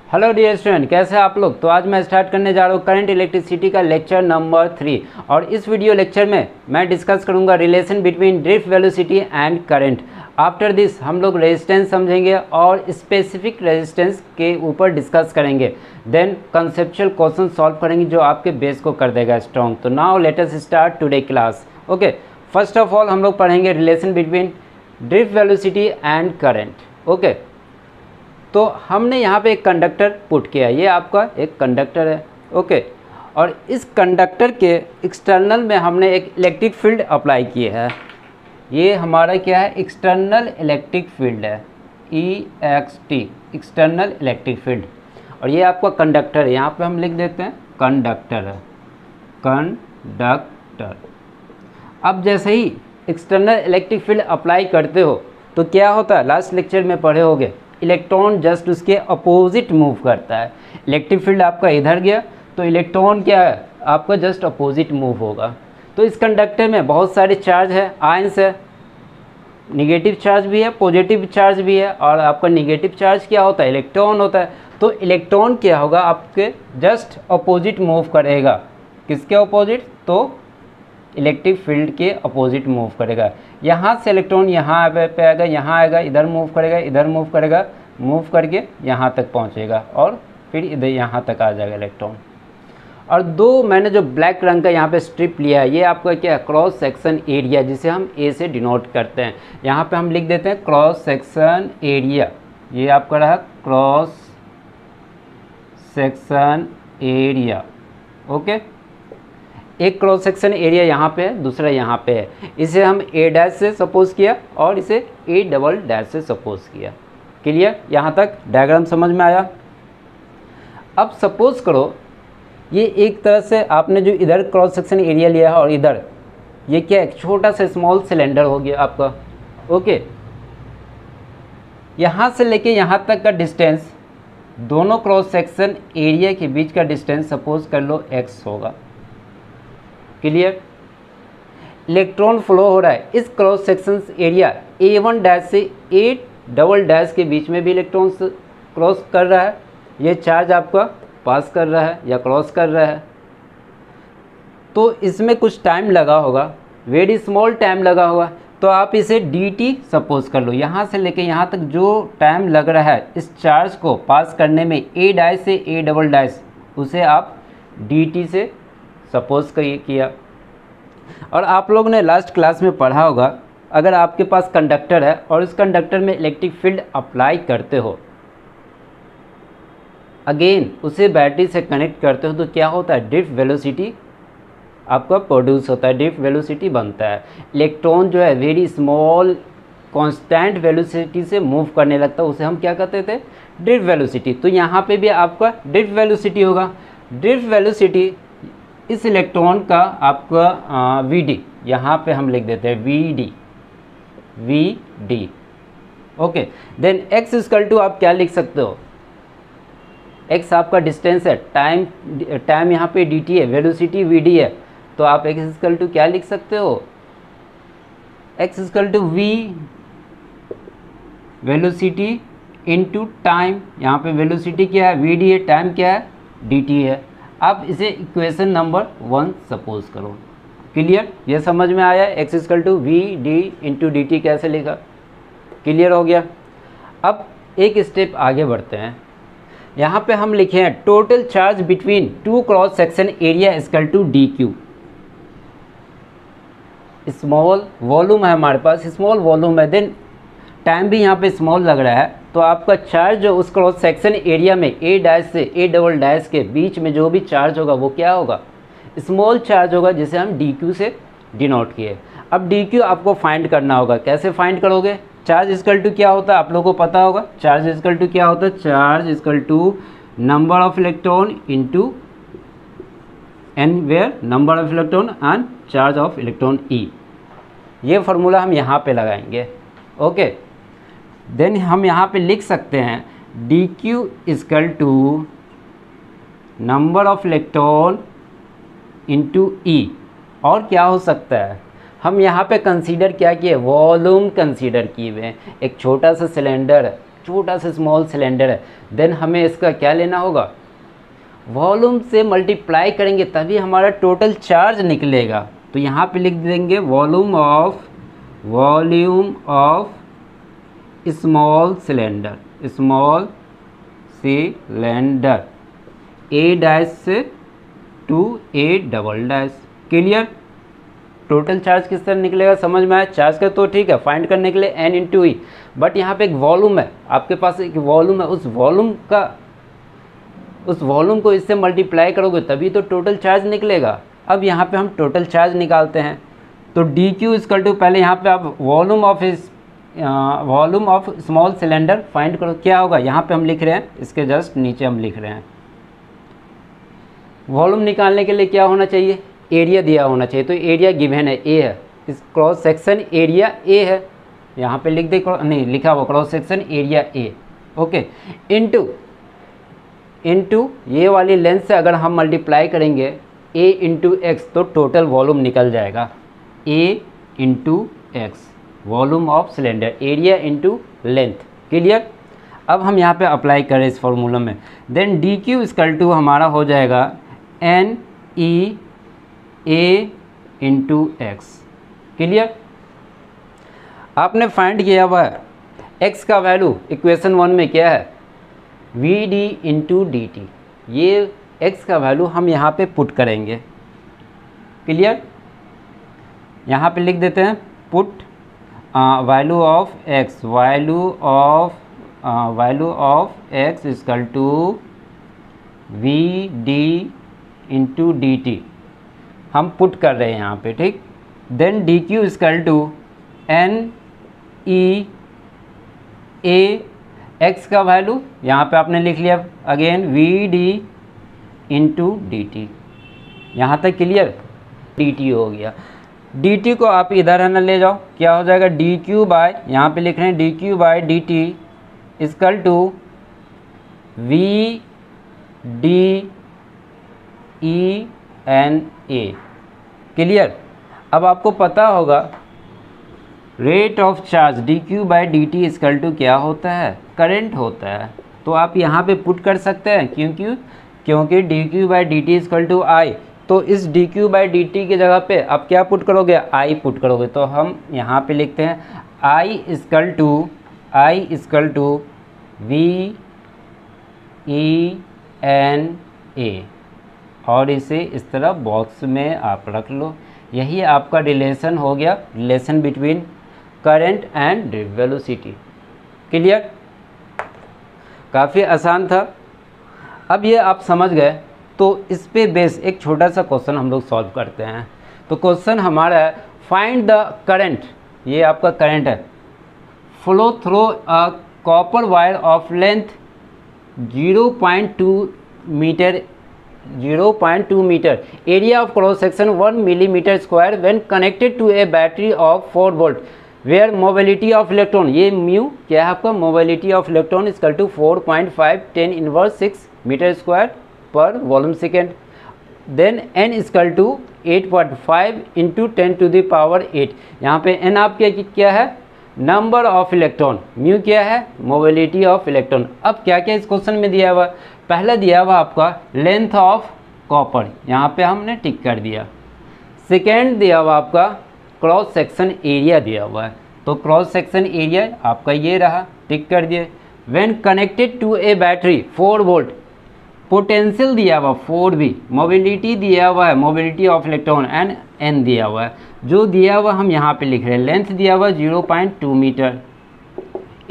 Hello dear student, कैसे हैं आप लोग। तो आज मैं स्टार्ट करने जा रहा हूँ करंट इलेक्ट्रिसिटी का लेक्चर नंबर 3 और इस वीडियो लेक्चर में मैं डिस्कस करूँगा relation between drift velocity and current. After this हम लोग रेजिस्टेंस समझेंगे और स्पेसिफिक रेजिस्टेंस के ऊपर डिस्कस करेंगे। देन कंसेप्चुअल क्वेश्चन सॉल्व करेंगे जो आपके बेस को कर देगा स्ट्रॉन्ग। तो now let us start today class. Okay, first of all हम लोग पढ़ेंगे relation between drift velocity and current. Okay, तो हमने यहाँ पे एक कंडक्टर पुट किया, ये आपका एक कंडक्टर है। ओके, और इस कंडक्टर के एक्सटर्नल में हमने एक इलेक्ट्रिक फील्ड अप्लाई किए है। ये हमारा क्या है, एक्सटर्नल इलेक्ट्रिक फील्ड है, EXT, एक्सटर्नल इलेक्ट्रिक फील्ड। और ये आपका कंडक्टर है, यहाँ पे हम लिख देते हैं कंडक्टर है, कंडक्टर। अब जैसे ही एक्सटर्नल इलेक्ट्रिक फील्ड अप्लाई करते हो तो क्या होता है, लास्ट लेक्चर में पढ़े होगे, इलेक्ट्रॉन जस्ट उसके अपोजिट मूव करता है। इलेक्ट्रिक फील्ड आपका इधर गया तो इलेक्ट्रॉन क्या है, आपका जस्ट अपोजिट मूव होगा। तो इस कंडक्टर में बहुत सारे चार्ज है, आयंस है, निगेटिव चार्ज भी है, पॉजिटिव चार्ज भी है। और आपका निगेटिव चार्ज क्या होता है, इलेक्ट्रॉन होता है। तो इलेक्ट्रॉन क्या होगा, आपके जस्ट अपोजिट मूव करेगा। किसके अपोजिट, तो इलेक्ट्रिक फील्ड के अपोजिट मूव करेगा। यहाँ से इलेक्ट्रॉन यहाँ पे आएगा, यहाँ आएगा, इधर मूव करेगा, इधर मूव करेगा, मूव करके यहाँ तक पहुँचेगा और फिर इधर यहाँ तक आ जाएगा इलेक्ट्रॉन। और दो मैंने जो ब्लैक रंग का यहाँ पे स्ट्रिप लिया है, ये आपका क्या है, क्रॉस सेक्शन एरिया, जिसे हम ए से डिनोट करते हैं। यहाँ पे हम लिख देते हैं क्रॉस सेक्शन एरिया। ये आपका रहा क्रॉस सेक्शन एरिया। ओके, एक क्रॉस सेक्शन एरिया यहाँ पे है, दूसरा यहाँ पे है। इसे हम A डैश से सपोज किया और इसे A डबल डैश से सपोज किया। क्लियर, यहाँ तक डायग्राम समझ में आया। अब सपोज करो ये एक तरह से आपने जो इधर क्रॉस सेक्शन एरिया लिया है और इधर ये क्या, एक छोटा सा स्मॉल सिलेंडर हो गया आपका। ओके, यहाँ से लेके यहाँ तक का डिस्टेंस, दोनों क्रॉस सेक्शन एरिया के बीच का डिस्टेंस सपोज कर लो x होगा। क्लियर, इलेक्ट्रॉन फ्लो हो रहा है इस cross section area A1 dash से A डबल डैश के बीच में भी इलेक्ट्रॉन क्रॉस कर रहा है। ये चार्ज आपका पास कर रहा है या क्रॉस कर रहा है। तो इसमें कुछ टाइम लगा होगा, वेरी स्मॉल टाइम लगा होगा। तो आप इसे dt सपोज कर लो। यहाँ से लेके यहाँ तक जो टाइम लग रहा है इस चार्ज को पास करने में A डैश से A डबल डैश, उसे आप dt से सपोज किया। और आप लोग ने लास्ट क्लास में पढ़ा होगा, अगर आपके पास कंडक्टर है और इस कंडक्टर में इलेक्ट्रिक फील्ड अप्लाई करते हो, अगेन उसे बैटरी से कनेक्ट करते हो, तो क्या होता है, ड्रिफ्ट वेलोसिटी आपका प्रोड्यूस होता है, ड्रिफ्ट वेलोसिटी बनता है। इलेक्ट्रॉन जो है वेरी स्मॉल कांस्टेंट वेलोसिटी से मूव करने लगता है, उसे हम क्या कहते थे, ड्रिफ्ट वेलोसिटी। तो यहाँ पे भी आपका ड्रिफ्ट वेलोसिटी होगा। ड्रिफ्ट वेलोसिटी इस इलेक्ट्रॉन का आपका Vd, यहाँ पे हम लिख देते हैं Vd। Okay, then x equal to आप क्या लिख सकते हो, x आपका डिस्टेंस है, टाइम यहाँ पे dt है, वेलोसिटी Vd है। तो आप x इक्वल टू क्या लिख सकते हो, x equal to v velocity into time. यहाँ पे वेलोसिटी क्या है, Vd है, टाइम क्या है, dt है। अब इसे इक्वेशन नंबर 1 सपोज करो। क्लियर, ये समझ में आया, x equal to Vd into dt कैसे लिखा, क्लियर हो गया। अब एक स्टेप आगे बढ़ते हैं। यहाँ पे हम लिखे हैं total charge between two cross section area equal to dq। Small volume है हमारे पास, स्मॉल वॉल्यूम है, देन टाइम भी यहाँ पे स्मॉल लग रहा है। तो आपका चार्ज जो उस क्रॉस सेक्शन एरिया में A डैश से A डबल डैश के बीच में जो भी चार्ज होगा वो क्या होगा, स्मॉल चार्ज होगा, जिसे हम dq से डिनोट किए। अब dq आपको फाइंड करना होगा। कैसे फाइंड करोगे, चार्ज इक्वल टू क्या होता है आप लोगों को पता होगा, चार्ज इक्वल टू क्या होता है, charge equal to number of electron into n, where number of electron and charge of electron E। ये फार्मूला हम यहाँ पे लगाएंगे। ओके, देन हम यहाँ पे लिख सकते हैं dq equal to number of electron into E। और क्या हो सकता है, हम यहाँ पे कंसीडर क्या किए, वॉल्यूम कंसीडर किए हुए हैं। एक छोटा सा सिलेंडर छोटा सा स्मॉल सिलेंडर है, देन हमें इसका क्या लेना होगा, वॉल्यूम से मल्टीप्लाई करेंगे तभी हमारा टोटल चार्ज निकलेगा। तो यहाँ पे लिख देंगे volume of small cylinder, A dash से to A double dash. Clear? Total charge किस तरह निकलेगा, समझ में आया? चार्ज का तो ठीक है, फाइंड करने के लिए N इंटू ई, बट यहाँ पे एक वॉल्यूम है, आपके पास एक वॉल्यूम है, उस वॉल्यूम को इससे मल्टीप्लाई करोगे तभी तो टोटल चार्ज निकलेगा। अब यहाँ पे हम टोटल चार्ज निकालते हैं, तो डी क्यू इक्वल टू, पहले यहाँ पे आप volume of small cylinder find करो, क्या होगा, यहाँ पे हम लिख रहे हैं, इसके जस्ट नीचे हम लिख रहे हैं, वॉल्यूम निकालने के लिए क्या होना चाहिए, एरिया दिया होना चाहिए। तो एरिया गिवन है, ए है, इस क्रॉस सेक्शन एरिया ए है, यहाँ पे लिख दे, नहीं लिखा हुआ cross section area A, okay, into ये वाली लेंथ से अगर हम मल्टीप्लाई करेंगे a इंटू एक्स तो टोटल वॉल्यूम निकल जाएगा, a into X, volume of cylinder, area into length. Clear? अब हम यहाँ पे अप्लाई करें इस फॉर्मूला में, then D Q equal to हमारा हो जाएगा N E A into X. Clear? आपने फाइंड किया हुआ है x का वैल्यू इक्वेशन 1 में क्या है, V D into D T, ये x का वैल्यू हम यहाँ पे पुट करेंगे। क्लियर? यहाँ पे लिख देते हैं put value of x equal to V D into D T, हम पुट कर रहे हैं यहाँ पे, ठीक। Then D Q equal to N E A, X का वैल्यू यहाँ पे आपने लिख लिया, again V D into D T, यहाँ तक क्लियर। डी टी हो गया, डी टी को आप इधर है ना ले जाओ, क्या हो जाएगा, डी क्यू बाय, यहाँ पे लिख रहे हैं D Q by D T equal to V D E N A. Clear? अब आपको पता होगा rate of charge D Q by D T equal to क्या होता है, करंट होता है। तो आप यहाँ पे पुट कर सकते हैं, क्योंकि D Q by D T equal to I, तो इस D Q by D T की जगह पे आप क्या पुट करोगे, आई पुट करोगे। तो हम यहाँ पे लिखते हैं I equal to V E N A, और इसे इस तरह बॉक्स में आप रख लो। यही आपका रिलेशन हो गया, relation between current and velocity. Clear? काफ़ी आसान था। अब ये आप समझ गए, तो इस पे बेस एक छोटा सा क्वेश्चन हम लोग सॉल्व करते हैं। तो क्वेश्चन हमारा है फाइंड द करंट, ये आपका करंट है, flow through a copper wire of length 0.2 metre, area of cross section 1 millimetre square when connected to a battery of 4 volt where mobility of electron, ये mu क्या है आपका, mobility of electron equal to 4.5 10 inverse 6 metre square per volume second. Then n equal to 8.5 into 10 to the power 8, यहाँ पे n आपके क्या है, number of electron, mu क्या है, मोबिलिटी ऑफ इलेक्ट्रॉन। अब क्या क्या इस क्वेश्चन में दिया हुआ, पहला दिया हुआ आपका लेंथ ऑफ कॉपर, यहाँ पे हमने टिक कर दिया। सेकेंड दिया हुआ आपका क्रॉस सेक्शन एरिया दिया हुआ है, तो क्रॉस सेक्शन एरिया आपका ये रहा, टिक कर दिए। When connected to a battery 4 volt, potential दिया हुआ 4V, मोबिलिटी दिया हुआ है, mobility of electron and n दिया हुआ है, जो दिया हुआ हम यहाँ पे लिख रहे हैं। लेंथ दिया हुआ 0.2 metre,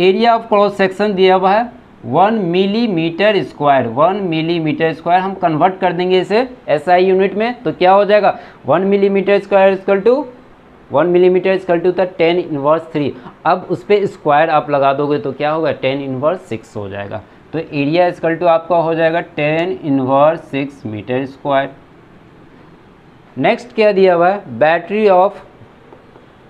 area of cross section दिया हुआ है 1 मिलीमीटर स्क्वायर, 1 मिलीमीटर स्क्वायर हम कन्वर्ट कर देंगे इसे SI यूनिट में, तो क्या हो जाएगा 1 millimetre square equal to 1 millimeter equal to 10 inverse 3। अब उस पर स्क्वायर आप लगा दोगे तो क्या होगा 10 इनवर्स 6 हो जाएगा। तो एरिया इक्वल टू आपका हो जाएगा 10 इनवर्स 6 मीटर स्क्वायर। नेक्स्ट क्या दिया हुआ है, battery of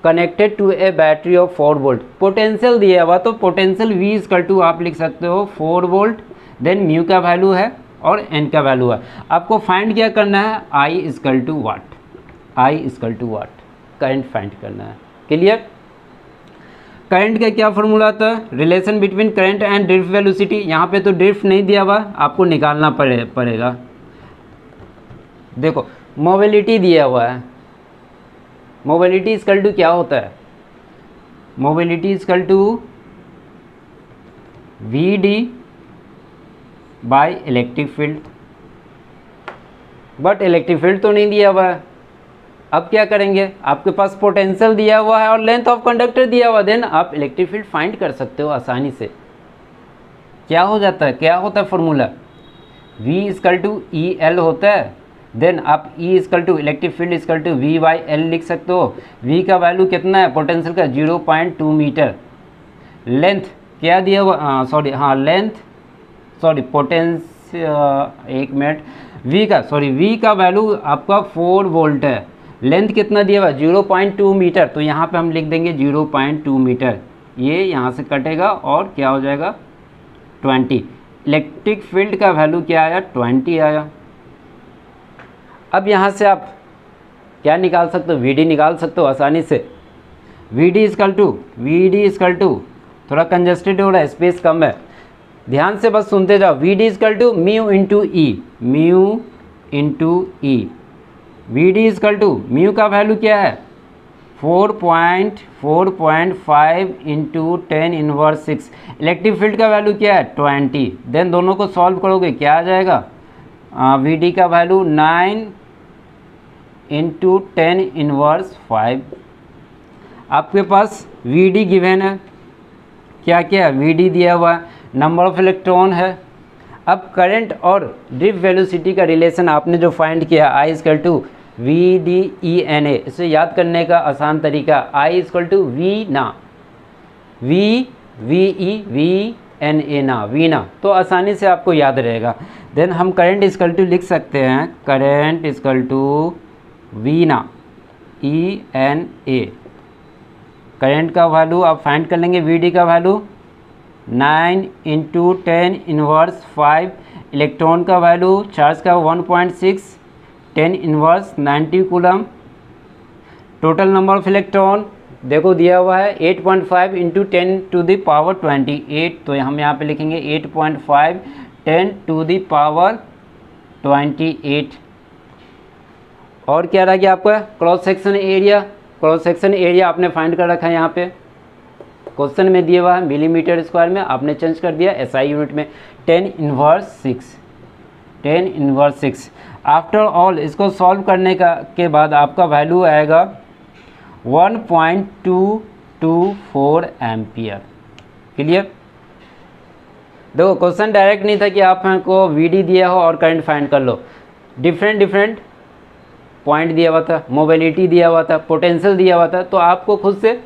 connected to a battery of 4 volt, potential दिया हुआ, तो पोटेंशियल V इक्वल टू आप लिख सकते हो 4 वोल्ट, देन म्यू का वैल्यू है और n का वैल्यू है। आपको फाइंड क्या करना है, I equal to what, current find करना है। क्लियर? करंट का क्या फॉर्मूला था, relation between current and drift velocity. यहाँ पे तो ड्रिफ्ट नहीं दिया हुआ, आपको निकालना पड़ेगा। देखो मोबिलिटी दिया हुआ है, मोबिलिटी इक्वल टू क्या होता है, mobility equal to V D by electric field, but electric field तो नहीं दिया हुआ है। अब क्या करेंगे, आपके पास पोटेंशियल दिया हुआ है और लेंथ ऑफ कंडक्टर दिया हुआ, देन आप इलेक्ट्रिक फील्ड फाइंड कर सकते हो आसानी से। क्या हो जाता है, क्या होता है formula, V equal to E L होता है, देन आप E equal to electric field equal to V by L लिख सकते हो। V का वैल्यू कितना है पोटेंशियल का, 0.2 मीटर। लेंथ क्या दिया हुआ, सॉरी हाँ लेंथ, सॉरी पोटेंशियल, एक मिनट, V का वैल्यू आपका 4 वोल्ट है। लेंथ कितना दिया हुआ, 0.2 मीटर, तो यहाँ पे हम लिख देंगे 0.2 मीटर। ये यहाँ से कटेगा और क्या हो जाएगा 20। इलेक्ट्रिक फील्ड का वैल्यू क्या आया, 20 आया। अब यहाँ से आप क्या निकाल सकते हो, VD निकाल सकते हो आसानी से। VD इक्वल टू थोड़ा कंजस्टेड हो रहा है, स्पेस कम है, ध्यान से बस सुनते जाओ। VD equal to mu into E, VD equal to mu का वैल्यू क्या है 4.5 इंटू 10 इनवर्स 6। इलेक्ट्रिक फील्ड का वैल्यू क्या है 20। देन दोनों को सॉल्व करोगे क्या आ जाएगा, VD का वैल्यू 9 इंटू 10 इनवर्स 5। आपके पास VD गिवन है, क्या क्या है, VD दिया हुआ है, नंबर ऑफ इलेक्ट्रॉन है। अब करंट और ड्रिफ्ट वेलोसिटी का रिलेशन आपने जो फाइंड किया, I इक्वल टू VDENA, इसे याद करने का आसान तरीका, I इक्वल टू वी ना, VENA ना, वी ना, तो आसानी से आपको याद रहेगा। देन हम करंट इक्वल टू लिख सकते हैं, करंट इक्वल टू वी ना, ENA। करंट का वैल्यू आप फाइंड कर लेंगे, VD का वैल्यू 9 इंटू 10 इनवर्स 5। इलेक्ट्रॉन का वैल्यू, चार्ज का 1.6, 10 inverse 90 coulomb. Total number of electron देखो दिया हुआ है 8.5 इंटू 10 टू द पावर 28, तो हम यहाँ पे लिखेंगे 8.5 10 टू द पावर 28। और क्या रह गया आपका cross section area, cross section area आपने फाइंड कर रखा है, यहाँ पे क्वेश्चन में दिया हुआ है मिलीमीटर स्क्वायर में, आपने चेंज कर दिया SI यूनिट में, 10 इनवर्स 6। आफ्टर ऑल इसको सॉल्व करने के बाद आपका वैल्यू आएगा 1.224 एम्पियर। क्लियर। देखो क्वेश्चन डायरेक्ट नहीं था कि आपको VD दिया हो और करंट फाइंड कर लो, डिफरेंट पॉइंट दिया हुआ था, मोबिलिटी दिया हुआ था, पोटेंशियल दिया हुआ था, तो आपको खुद से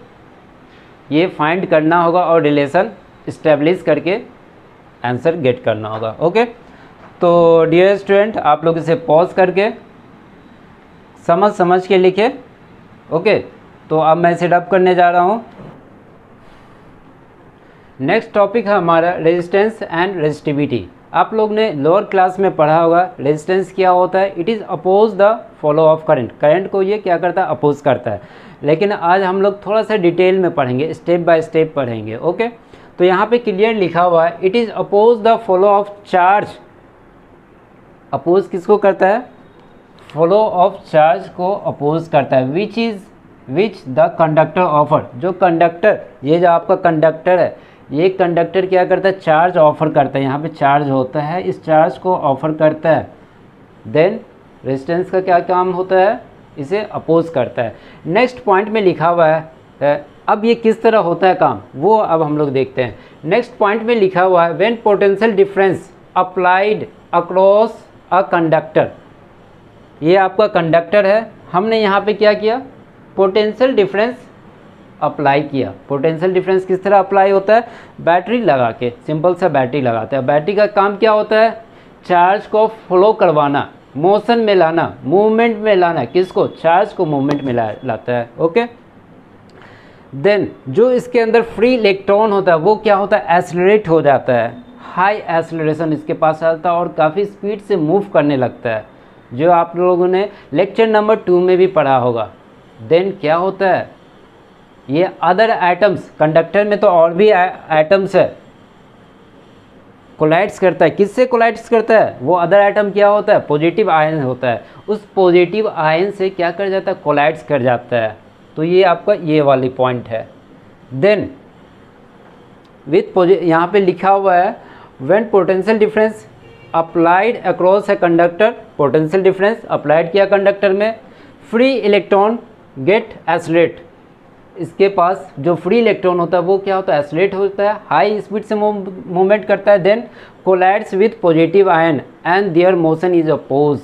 ये फाइंड करना होगा और रिलेशन इस्टेब्लिश करके आंसर गेट करना होगा। ओके, तो डियर स्टूडेंट आप लोग इसे पॉज करके समझ के लिखे। ओके, तो अब मैं इसे डब करने जा रहा हूँ। नेक्स्ट टॉपिक है हमारा रेजिस्टेंस एंड रेजिस्टिविटी। आप लोग ने लोअर क्लास में पढ़ा होगा रेजिस्टेंस क्या होता है, it is oppose the flow of current. Current को ये क्या करता है, अपोज करता है। लेकिन आज हम लोग थोड़ा सा डिटेल में पढ़ेंगे, स्टेप बाय स्टेप पढ़ेंगे। ओके, तो यहाँ पे क्लियर लिखा हुआ है it is oppose the flow of charge. Oppose किसको करता है, फॉलो ऑफ चार्ज को अपोज करता है, विच द कंडक्टर ऑफर। जो कंडक्टर, ये जो आपका कंडक्टर है, ये कंडक्टर क्या करता है, चार्ज ऑफर करता है। यहाँ पे चार्ज होता है, इस चार्ज को ऑफर करता है। देन रेजिस्टेंस का क्या काम होता है, इसे अपोज करता है। नेक्स्ट पॉइंट में लिखा हुआ है, अब ये किस तरह होता है काम, वो अब हम लोग देखते हैं। नेक्स्ट पॉइंट में लिखा हुआ है when potential difference applied across a conductor. ये आपका कंडक्टर है, हमने यहाँ पे क्या किया, पोटेंशियल डिफरेंस अप्लाई किया। पोटेंशियल डिफरेंस किस तरह अप्लाई होता है, बैटरी लगा के, सिंपल सा बैटरी लगाते हैं। बैटरी का काम क्या होता है, चार्ज को फ्लो करवाना, मोशन में लाना, मूवमेंट में लाना। किसको, चार्ज को मूवमेंट में लाता है। ओके, देन जो इसके अंदर फ्री इलेक्ट्रॉन होता है वो क्या होता है, एक्सेलरेट हो जाता है, हाई एक्सेलरेशन इसके पास आता है और काफ़ी स्पीड से मूव करने लगता है, जो आप लोगों ने लेक्चर नंबर 2 में भी पढ़ा होगा। देन क्या होता है, ये अदर एटम्स, कंडक्टर में तो और भी एटम्स है, कोलाइड्स करता है। किससे कोलाइड्स करता है? वो अदर एटम क्या होता है? पॉजिटिव आयन होता है। उस पॉजिटिव आयन से क्या कर जाता है? कोलाइड्स कर जाता है। तो ये आपका ये वाली पॉइंट है। देन विथ यहाँ पे लिखा हुआ है when potential difference applied across a conductor, potential difference applied किया कंडक्टर में, फ्री इलेक्ट्रॉन गेट एक्सेलरेट, इसके पास जो फ्री इलेक्ट्रॉन होता है वो क्या होता है? एक्सेलरेट होता है, हाई स्पीड से मूवमेंट करता है। Then collides with positive ion and their motion is oppose.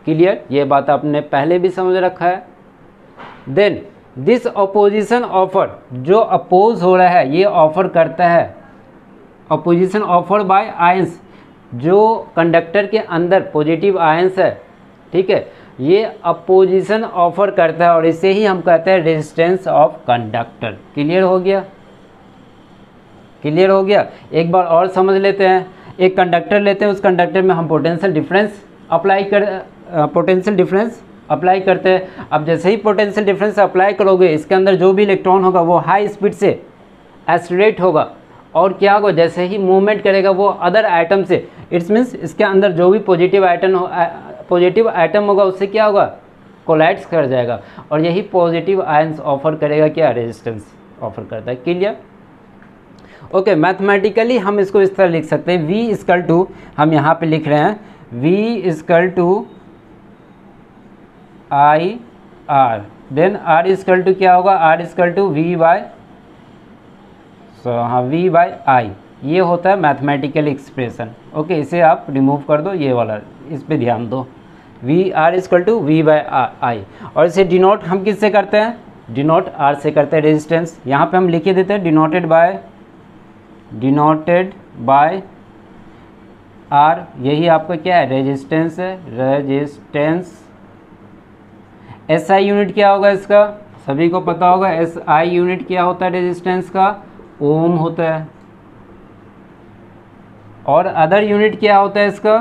Clear? ये बात आपने पहले भी समझ रखा है। देन दिस अपोजिशन ऑफर, जो अपोज हो रहा है ये ऑफर करता है, अपोजिशन ऑफर बाय आयंस, जो कंडक्टर के अंदर पॉजिटिव आयंस है, ठीक है, ये अपोजिशन ऑफर करता है और इसे ही हम कहते हैं रेजिस्टेंस ऑफ कंडक्टर। क्लियर हो गया? क्लियर हो गया? एक बार और समझ लेते हैं। एक कंडक्टर लेते हैं, उस कंडक्टर में हम पोटेंशियल डिफरेंस अप्लाई करते हैं। अब जैसे ही पोटेंशियल डिफरेंस अप्लाई करोगे, इसके अंदर जो भी इलेक्ट्रॉन होगा वो हाई स्पीड से एक्सेलरेट होगा और क्या होगा? जैसे ही मूवमेंट करेगा वो अदर आइटम से, इट्स मीन्स इसके अंदर जो भी पॉजिटिव आइटम होगा उससे क्या होगा? कोलाइड्स कर जाएगा और यही पॉजिटिव आयंस ऑफर करेगा क्या? रेजिस्टेंस ऑफर करता है। क्लियर? ओके, मैथमेटिकली हम इसको इस तरह लिख सकते हैं, V इक्वल टू, हम यहाँ पे लिख रहे हैं V equal to I R, देन R इक्वल टू क्या होगा? R equal to V by I, ये होता है मैथमेटिकल एक्सप्रेशन। ओके, इसे आप रिमूव कर दो, ये वाला इस पे ध्यान दो। R equal to V by I, और इसे डिनोट हम किससे करते हैं? डिनोट R से करते हैं, रेजिस्टेंस। यहाँ पे हम लिखे देते हैं डिनोटेड बाय R, यही आपका क्या है? रेजिस्टेंस है, रेजिस्टेंस। SI यूनिट क्या होगा इसका? सभी को पता होगा SI यूनिट क्या होता है रेजिस्टेंस का? ओम होता है। और अदर यूनिट क्या होता है इसका?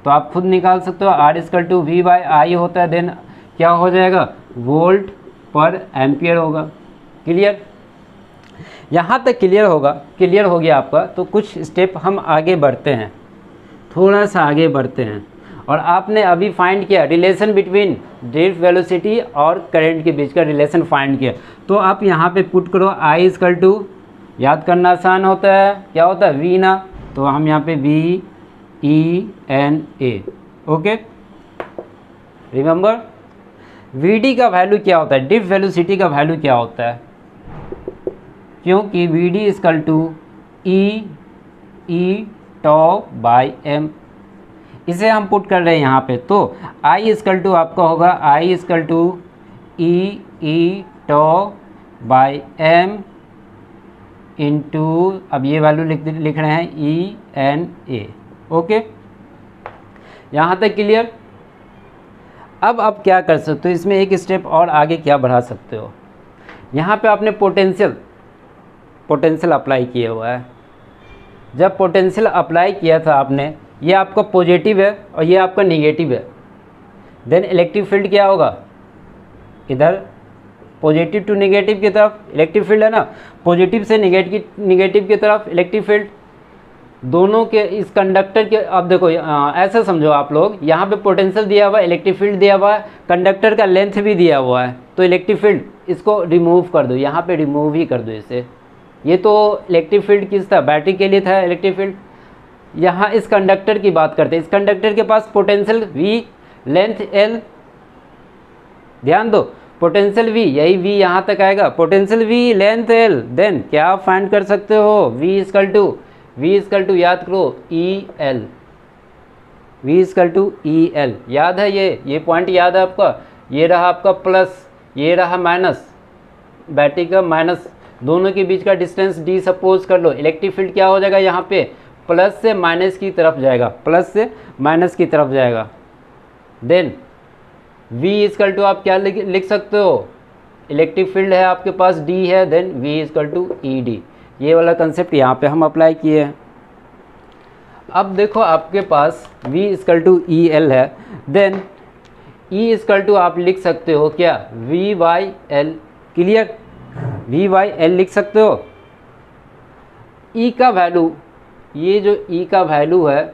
तो आप खुद निकाल सकते हो, R equal to V by I होता है, देन क्या हो जाएगा? वोल्ट पर एम्पियर होगा। क्लियर? यहाँ तक क्लियर होगा? क्लियर हो गया आपका? तो कुछ स्टेप हम आगे बढ़ते हैं, थोड़ा सा आगे बढ़ते हैं। और आपने अभी फाइंड किया रिलेशन बिटवीन ड्रिफ्ट वेलोसिटी और करंट के बीच का रिलेशन फाइंड किया, तो आप यहाँ पे पुट करो I इक्वल टू, याद करना आसान होता है, क्या होता है? V ना, तो हम यहाँ पे VENA। ओके, रिमेंबर VD का वैल्यू क्या होता है? ड्रिफ्ट वेलोसिटी का वैल्यू क्या होता है? क्योंकि VD equal to E tau by M, इसे हम पुट कर रहे हैं यहाँ पे। तो I इक्वल टू आपका होगा I equal to E tau by M into, अब ये वैल्यू लिख रहे हैं ENA। ओके, यहाँ तक क्लियर? अब आप क्या कर सकते हो इसमें, एक स्टेप और आगे क्या बढ़ा सकते हो? यहाँ पे आपने पोटेंशियल अप्लाई किया हुआ है। जब पोटेंशियल अप्लाई किया था आपने, ये आपका पॉजिटिव है और ये आपका निगेटिव है, देन इलेक्ट्रिक फील्ड क्या होगा? इधर पॉजिटिव टू निगेटिव की तरफ इलेक्ट्रिक फील्ड है ना, पॉजिटिव से निगेटिव की तरफ इलेक्ट्रिक फील्ड, दोनों के इस कंडक्टर के। अब देखो ऐसा समझो आप लोग, यहाँ पे पोटेंशियल दिया हुआ है, इलेक्ट्रिक फील्ड दिया हुआ है, कंडक्टर का लेंथ भी दिया हुआ है, तो इलेक्ट्रिक फील्ड इसको रिमूव कर दो, यहाँ पे रिमूव ही कर दो इसे। ये तो इलेक्ट्रिक फील्ड किस था? बैटरी के लिए था इलेक्ट्रिक फील्ड। यहाँ इस कंडक्टर की बात करते हैं, इस कंडक्टर के पास पोटेंशियल V, लेंथ L, ध्यान दो, पोटेंशियल V, यही V यहाँ तक आएगा, potential V, length L, then क्या आप फाइंड कर सकते हो? V इक्वल टू याद करो EL, V equal to EL, याद है? ये पॉइंट याद है आपका? ये रहा आपका प्लस, ये रहा माइनस, बैटरी का माइनस, दोनों के बीच का डिस्टेंस D सपोज कर लो। इलेक्ट्रिक फील्ड क्या हो जाएगा यहाँ पे? प्लस से माइनस की तरफ जाएगा, प्लस से माइनस की तरफ जाएगा। देन V इक्वल टू आप क्या लिख सकते हो? इलेक्ट्रिक फील्ड है आपके पास, D है, then V equal to ED। ये वाला कंसेप्ट यहाँ पे हम अप्लाई किए हैं। अब देखो आपके पास V इक्वल टू EL है, देन E इक्वल टू आप लिख सकते हो क्या? V by L। Clear? V/L लिख सकते हो। E का वैल्यू, ये जो E का वैल्यू है,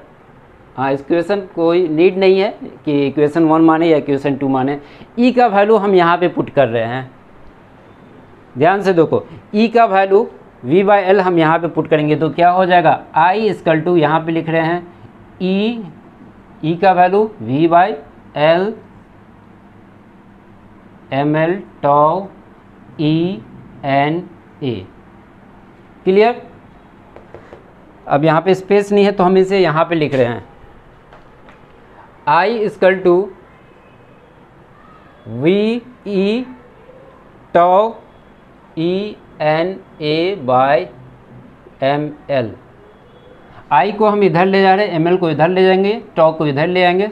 हाँ इस क्वेश्चन कोई नीड नहीं है कि क्वेश्चन 1 माने या क्वेश्चन 2 माने। E का वैल्यू हम यहाँ पे पुट कर रहे हैं, ध्यान से देखो। E का वैल्यू V/L हम यहाँ पे पुट करेंगे तो क्या हो जाएगा, I इक्वल टू यहाँ पे लिख रहे हैं E का value V/L ml tau ENA। Clear. अब यहाँ पे स्पेस नहीं है तो हम इसे यहाँ पे लिख रहे हैं I equal to VE tau ENA/ml। I को हम इधर ले जा रहे हैं, ml को इधर ले जाएंगे, tau को इधर ले जाएंगे,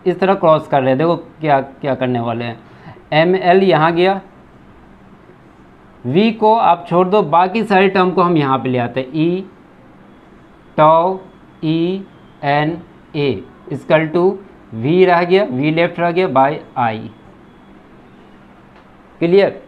इस तरह क्रॉस कर रहे हैं। देखो क्या क्या करने वाले हैं। ml यहाँ गया, v को आप छोड़ दो, बाकी सारे टर्म को हम यहाँ पे ले आते हैं। E tau ENA equal to v रह गया, v लेफ्ट रह गया by I। Clear.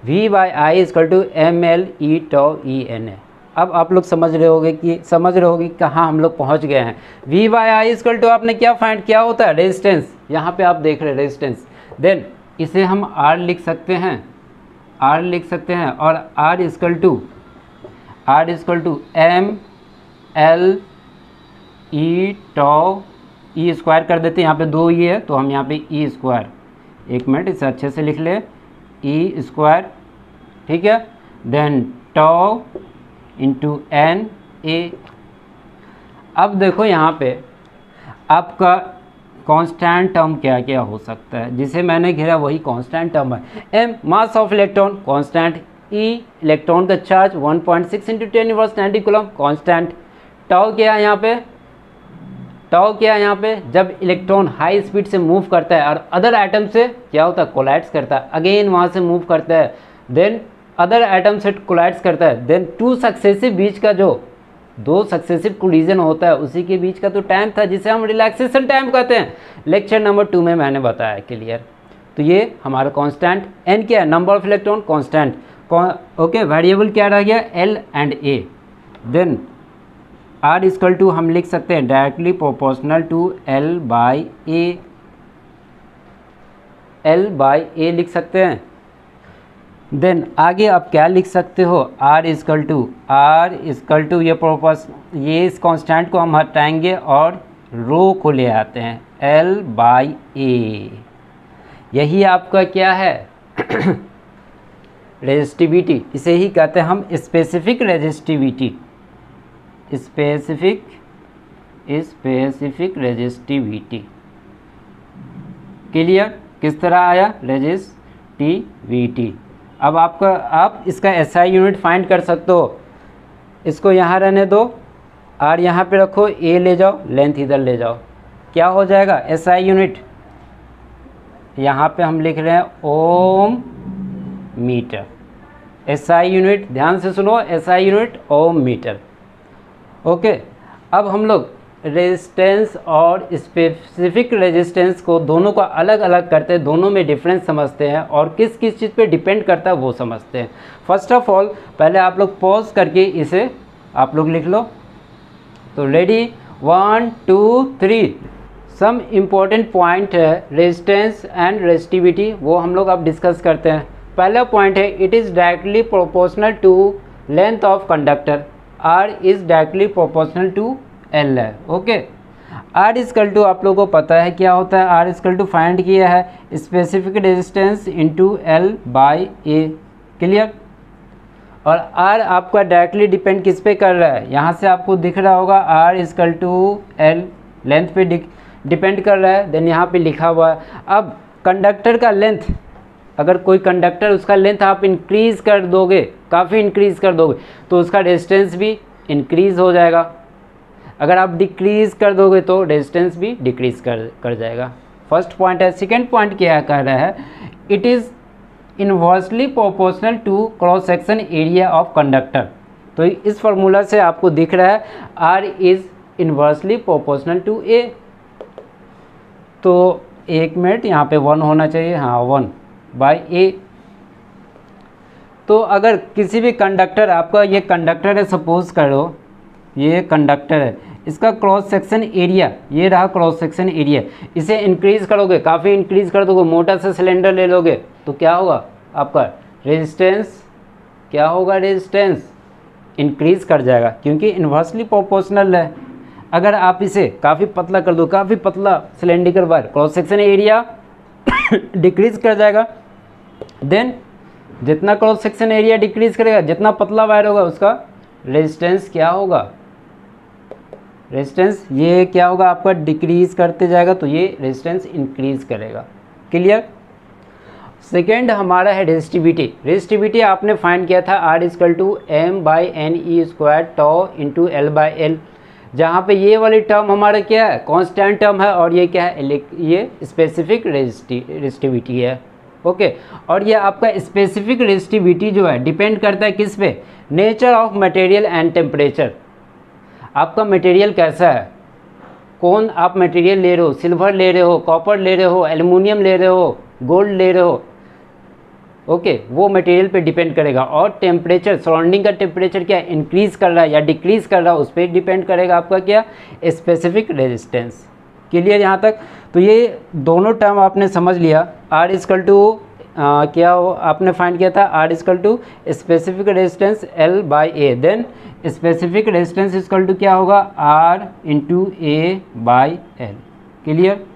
V/I equal to ml E tau ENA। अब आप लोग समझ रहे होगे कि कहाँ हम लोग पहुँच गए हैं। V/I इक्वल टू आपने क्या फाइंड किया होता है, रेजिस्टेंस। यहाँ पे आप देख रहे हैं रेजिस्टेंस। देन इसे हम R लिख सकते हैं, और R equal to ml E tau, E square कर देते हैं, यहाँ पे 2 E है तो हम यहाँ पे E स्क्वायर, एक मिनट इसे अच्छे से लिख ले, E स्क्वायर, ठीक है। Then tau into NA। अब देखो यहाँ पे आपका कांस्टेंट टर्म क्या क्या हो सकता है, जिसे मैंने घेरा वही कांस्टेंट टर्म है। m mass of electron constant, E electron का चार्ज 1.6 × 10⁻90 कूलम कांस्टेंट। टाउ क्या है यहाँ पे, जब इलेक्ट्रॉन हाई स्पीड से मूव करता है और अदर एटम से क्या होता है, कोलाइड्स करता है, अगेन वहाँ से मूव करता है, देन अदर एटम से कोलाइड्स करता है, देन दो सक्सेसिव कोलिजन होता है, उसी के बीच का तो टाइम था जिसे हम रिलैक्सेशन टाइम कहते हैं। लेक्चर नंबर 2 में मैंने बताया, क्लियर। तो ये हमारा कांस्टेंट n क्या है, number of electron constant, okay. Variable क्या रह गया, L and A। Then R equal to हम लिख सकते हैं डायरेक्टली प्रोपोर्शनल टू L/A लिख सकते हैं। देन आगे आप क्या लिख सकते हो, R इक्वल टू ये इस कांस्टेंट को हम हटाएंगे और रो को ले आते हैं L/A। यही आपका क्या है रेजिस्टिविटी, इसे ही कहते हैं हम specific resistivity, specific resistivity. Clear. किस तरह आया रेजिस्टिविटी। अब आप इसका SI यूनिट फाइंड कर सकते हो। इसको यहाँ रहने दो, R यहाँ पे रखो, A ले जाओ, लेंथ इधर ले जाओ, क्या हो जाएगा SI यूनिट। यहाँ पे हम लिख रहे हैं ओम मीटर। SI यूनिट ध्यान से सुनो, SI unit ohm meter, okay. अब हम लोग रेजिस्टेंस और स्पेसिफिक रेजिस्टेंस को दोनों को अलग अलग करते हैं, दोनों में डिफरेंस समझते हैं और किस किस चीज़ पे डिपेंड करता है वो समझते हैं। फर्स्ट ऑफ ऑल पहले आप लोग पॉज करके इसे आप लोग लिख लो। तो रेडी, 1 2 3। सम इम्पोर्टेंट पॉइंट है रेजिस्टेंस एंड रेजिस्टिविटी, वो हम लोग अब डिस्कस करते हैं। पहला पॉइंट है it is directly proportional to length of conductor, R is directly proportional to L है, ओके। R इक्वल टू आप लोगों को पता है क्या होता है, R इक्वल टू फाइंड किया है specific resistance into L/A, clear. और R आपका डायरेक्टली डिपेंड किस पे कर रहा है, यहाँ से आपको दिख रहा होगा R equal to L, length पे डिपेंड कर रहा है। देन यहाँ पे लिखा हुआ है। अब कंडक्टर का लेंथ, अगर कोई कंडक्टर उसका लेंथ आप इंक्रीज़ कर दोगे, काफ़ी इंक्रीज़ कर दोगे, तो उसका रेजिस्टेंस भी इंक्रीज़ हो जाएगा। अगर आप डिक्रीज़ कर दोगे तो रेजिस्टेंस भी डिक्रीज़ कर जाएगा। फर्स्ट पॉइंट है। सेकेंड पॉइंट क्या कह रहा है, it is inversely proportional to cross section area of conductor. तो इस फार्मूला से आपको दिख रहा है R is inversely proportional to A। तो एक मिनट, यहाँ पे 1 होना चाहिए, हाँ 1/A। तो अगर किसी भी कंडक्टर, आपका ये कंडक्टर है, सपोज करो ये कंडक्टर है, इसका क्रॉस सेक्शन एरिया, ये रहा क्रॉस सेक्शन एरिया, इसे इंक्रीज़ करोगे, काफ़ी इंक्रीज़ कर दोगे, मोटा सा सिलेंडर ले लोगे, तो क्या होगा आपका रेजिस्टेंस, क्या होगा रेजिस्टेंस इंक्रीज़ कर जाएगा, क्योंकि इन्वर्सली प्रोपोर्शनल है। अगर आप इसे काफ़ी पतला कर दो, काफ़ी पतला cylindrical wire, cross section area decrease कर जाएगा। देन जितना क्रॉस सेक्शन एरिया डिक्रीज़ करेगा, जितना पतला वायर होगा उसका रेजिस्टेंस क्या होगा, रेजिस्टेंस ये क्या होगा आपका डिक्रीज़ करते जाएगा, तो ये रेजिस्टेंस इंक्रीज़ करेगा। क्लियर। सेकेंड हमारा है रेजिस्टिविटी। रेजिस्टिविटी आपने फाइंड किया था R=m/ne² टॉ इंटू L/L, जहाँ पे ये वाली टर्म हमारा क्या है, कांस्टेंट टर्म है, और ये क्या है, ये स्पेसिफिक रेजिस्टिविटी है। ओके, और ये आपका स्पेसिफिक रेजिस्टिविटी जो है डिपेंड करता है किस पे, nature of material and temperature. आपका मटेरियल कैसा है, कौन आप मटेरियल ले रहे हो, सिल्वर ले रहे हो, कॉपर ले रहे हो, एल्युमिनियम ले रहे हो, गोल्ड ले रहे हो, ओके, वो मटेरियल पे डिपेंड करेगा। और टेम्परेचर, सराउंडिंग का टेम्परेचर क्या इंक्रीज़ कर रहा है या डिक्रीज़ कर रहा है, उस पर डिपेंड करेगा आपका क्या, स्पेसिफिक रेजिस्टेंस। क्लियर यहाँ तक। तो ये दोनों टर्म आपने समझ लिया। क्या हो आपने फाइंड किया था, R= specific resistance L/A, then specific resistance क्या होगा, R×A/L। क्लियर।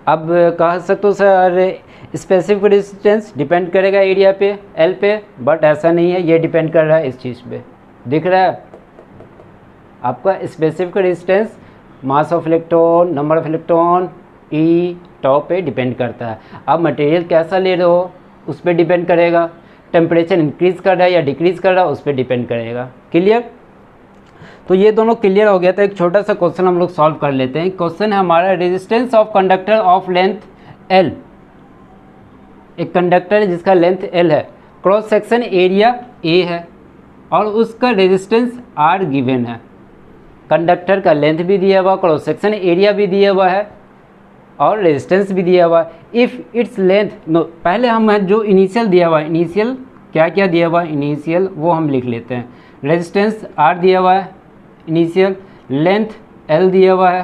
अब कह सकते हो सर स्पेसिफिक रेजिस्टेंस डिपेंड करेगा एरिया पे, L पे, बट ऐसा नहीं है, ये डिपेंड कर रहा है इस चीज़ पे, दिख रहा है आपका specific resistance mass of electron, number of electron, E top पे डिपेंड करता है। अब मटेरियल कैसा ले रहे हो उस पर डिपेंड करेगा, टेम्परेचर इंक्रीज़ कर रहा है या डिक्रीज़ कर रहा है उस पर डिपेंड करेगा। क्लियर। तो ये दोनों क्लियर हो गया था। एक छोटा सा क्वेश्चन हम लोग सॉल्व कर लेते हैं। क्वेश्चन है हमारा, resistance of conductor of length L। एक कंडक्टर है जिसका लेंथ L है, क्रॉस सेक्शन एरिया A है, और उसका रेजिस्टेंस R गिवन है। कंडक्टर का लेंथ भी दिया हुआ, क्रॉस सेक्शन एरिया भी दिया हुआ है, और रेजिस्टेंस भी दिया हुआ है। इफ़ इट्स लेंथ, नो, पहले हम जो इनिशियल दिया हुआ है, इनिशियल क्या क्या दिया हुआ है, इनिशियल वो हम लिख लेते हैं। रेजिस्टेंस R दिया हुआ है इनिशियल, लेंथ L दिया हुआ है,